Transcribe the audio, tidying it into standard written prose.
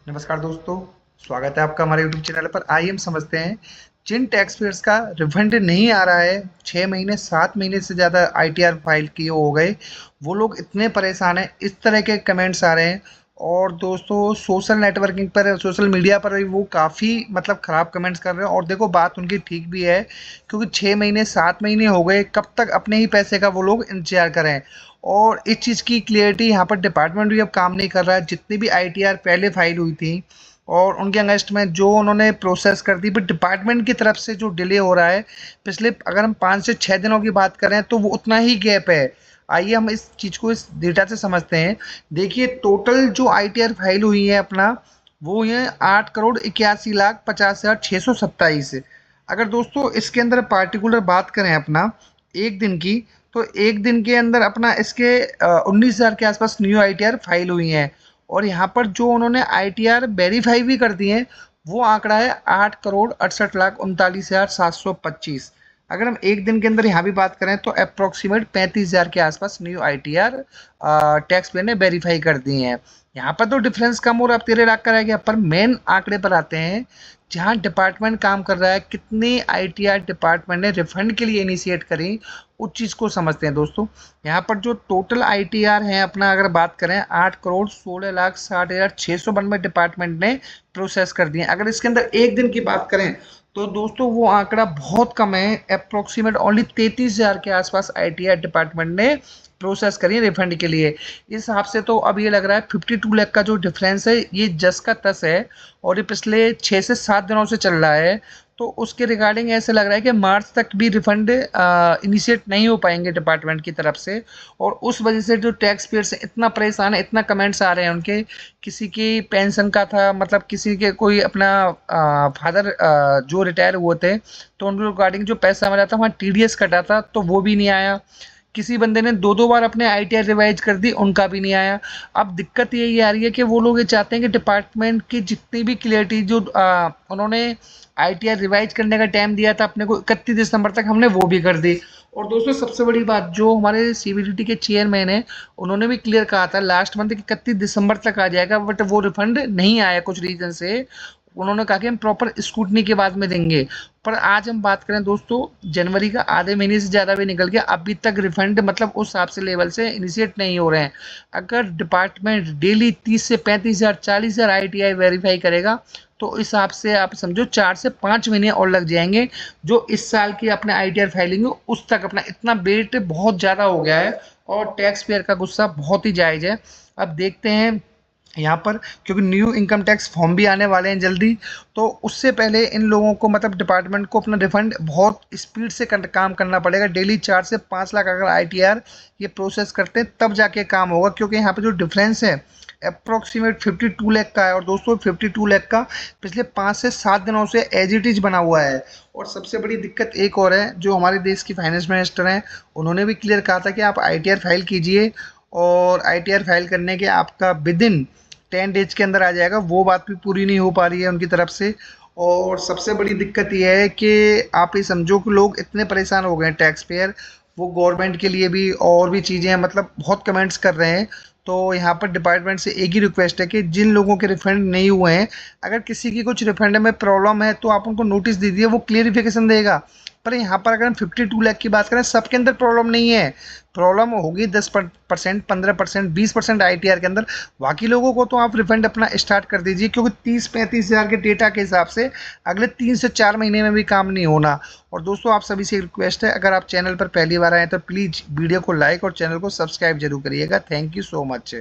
नमस्कार दोस्तों, स्वागत है आपका हमारे यूट्यूब चैनल पर। आइए हम समझते हैं जिन टैक्स पेयर्स का रिफंड नहीं आ रहा है, 6 महीने 7 महीने से ज़्यादा आईटीआर फाइल किए हो गए, वो लोग इतने परेशान हैं। इस तरह के कमेंट्स आ रहे हैं और दोस्तों सोशल नेटवर्किंग पर, सोशल मीडिया पर भी वो काफ़ी मतलब ख़राब कमेंट्स कर रहे हैं। और देखो बात उनकी ठीक भी है, क्योंकि 6 महीने 7 महीने हो गए, कब तक अपने ही पैसे का वो लोग इंतजार करें। और इस चीज़ की क्लियरिटी यहाँ पर डिपार्टमेंट भी अब काम नहीं कर रहा है। जितनी भी आईटीआर पहले फाइल हुई थी और उनके अगेंस्ट में जो उन्होंने प्रोसेस कर दी, बट डिपार्टमेंट की तरफ से जो डिले हो रहा है पिछले, अगर हम 5 से 6 दिनों की बात करें तो वो उतना ही गैप है। आइए हम इस चीज़ को इस डेटा से समझते हैं। देखिए टोटल जो आईटीआर फाइल हुई है अपना, वो हुई है 8,81,50,627। अगर दोस्तों इसके अंदर पार्टिकुलर बात करें अपना एक दिन की, तो एक दिन के अंदर अपना इसके 19,000 के आसपास न्यू आईटीआर फाइल हुई हैं। और यहाँ पर जो उन्होंने आईटीआर वेरीफाई भी कर दिए हैं, वो आंकड़ा है 8,68,39,725। अगर हम एक दिन के अंदर यहाँ भी बात करें तो अप्रोक्सीमेट 35,000 के आसपास न्यू आईटीआर टैक्स पेयर ने वेरीफाई कर दिए हैं। यहाँ पर तो डिफरेंस कम और अब 13 लाख का रह गया। पर मेन आंकड़े पर आते हैं, जहाँ डिपार्टमेंट काम कर रहा है, कितनी आईटीआर डिपार्टमेंट ने रिफंड के लिए इनिशिएट करी, उस चीज़ को समझते हैं दोस्तों। यहाँ पर जो टोटल आईटीआर है अपना, अगर बात करें 8,16,60,692 डिपार्टमेंट ने प्रोसेस कर दिए। अगर इसके अंदर एक दिन की बात करें तो दोस्तों वो आंकड़ा बहुत कम है। अप्रोक्सीमेट ओनली 33,000 के आसपास आईटीआर डिपार्टमेंट ने प्रोसेस करिए रिफंड के लिए। इस हिसाब से तो अब ये लग रहा है 52 लाख का जो डिफरेंस है ये जस का तस है, और ये पिछले 6 से 7 दिनों से चल रहा है। तो उसके रिगार्डिंग ऐसे लग रहा है कि मार्च तक भी रिफंड इनिशिएट नहीं हो पाएंगे डिपार्टमेंट की तरफ से। और उस वजह से जो टैक्स पेयर्स इतना परेशान है, इतना कमेंट्स आ रहे हैं उनके। किसी की पेंशन का था, मतलब किसी के कोई अपना फादर जो रिटायर हुए थे, तो उनके रिगार्डिंग जो पैसा मिला था वहाँ टीडीएस कटा था, तो वो भी नहीं आया। किसी बंदे ने दो दो बार अपने आईटीआर रिवाइज कर दी, उनका भी नहीं आया। अब दिक्कत यही आ रही है कि वो लोग ये चाहते हैं कि डिपार्टमेंट की जितनी भी क्लियरिटी जो उन्होंने आईटीआर रिवाइज करने का टाइम दिया था अपने को 31 दिसंबर तक, हमने वो भी कर दी। और दोस्तों सबसे बड़ी बात, जो हमारे सीबीडीटी के चेयरमैन है, उन्होंने भी क्लियर कहा था लास्ट मंथ कि 31 दिसंबर तक आ जाएगा, बट वो रिफंड नहीं आया कुछ रीजन से। उन्होंने कहा कि हम प्रॉपर स्क्रूटनी के बाद में देंगे। पर आज हम बात करें दोस्तों, जनवरी का आधे महीने से ज़्यादा भी निकल गया, अभी तक रिफंड मतलब उस हिसाब से लेवल से इनिशिएट नहीं हो रहे हैं। अगर डिपार्टमेंट डेली 30 से 35,000 40,000 आईटीआई वेरीफाई करेगा, तो इस हिसाब से आप समझो 4 से 5 महीने और लग जाएंगे। जो इस साल की अपने आईटीआर फाइलिंग है उस तक अपना इतना वेट बहुत ज़्यादा हो गया है, और टैक्स पेयर का गुस्सा बहुत ही जायज़ है। अब देखते हैं यहाँ पर, क्योंकि न्यू इनकम टैक्स फॉर्म भी आने वाले हैं जल्दी, तो उससे पहले इन लोगों को मतलब डिपार्टमेंट को अपना रिफंड बहुत स्पीड से काम करना पड़ेगा। डेली 4 से 5 लाख अगर आईटीआर ये प्रोसेस करते हैं तब जाके काम होगा, क्योंकि यहाँ पे जो डिफरेंस है अप्रोक्सीमेट 52 लाख का है। और दोस्तों 52 लाख का पिछले 5 से 7 दिनों से एज इट इज बना हुआ है। और सबसे बड़ी दिक्कत एक और है, जो हमारे देश की फाइनेंस मिनिस्टर हैं, उन्होंने भी क्लियर कहा था कि आप आईटीआर फाइल कीजिए, और आईटीआर फाइल करने के आपका विद इन 10 डेज के अंदर आ जाएगा। वो बात भी पूरी नहीं हो पा रही है उनकी तरफ से। और सबसे बड़ी दिक्कत यह है कि आप ये समझो कि लोग इतने परेशान हो गए हैं टैक्स पेयर, वो गवर्नमेंट के लिए भी और भी चीज़ें हैं, मतलब बहुत कमेंट्स कर रहे हैं। तो यहाँ पर डिपार्टमेंट से एक ही रिक्वेस्ट है कि जिन लोगों के रिफंड नहीं हुए हैं, अगर किसी की कुछ रिफंड में प्रॉब्लम है तो आप उनको नोटिस दीजिए, वो क्लियरिफिकेशन देगा। पर यहाँ पर अगर हम 52 लाख की बात करें, सबके अंदर प्रॉब्लम नहीं है। प्रॉब्लम होगी 10%, 15%, 20% आईटीआर के अंदर। बाकी लोगों को तो आप रिफंड अपना स्टार्ट कर दीजिए, क्योंकि 30-35 हज़ार के डेटा के हिसाब से अगले 3 से 4 महीने में भी काम नहीं होना। और दोस्तों आप सभी से एक रिक्वेस्ट है, अगर आप चैनल पर पहली बार आए तो प्लीज़ वीडियो को लाइक और चैनल को सब्सक्राइब जरूर करिएगा। Thank you so much.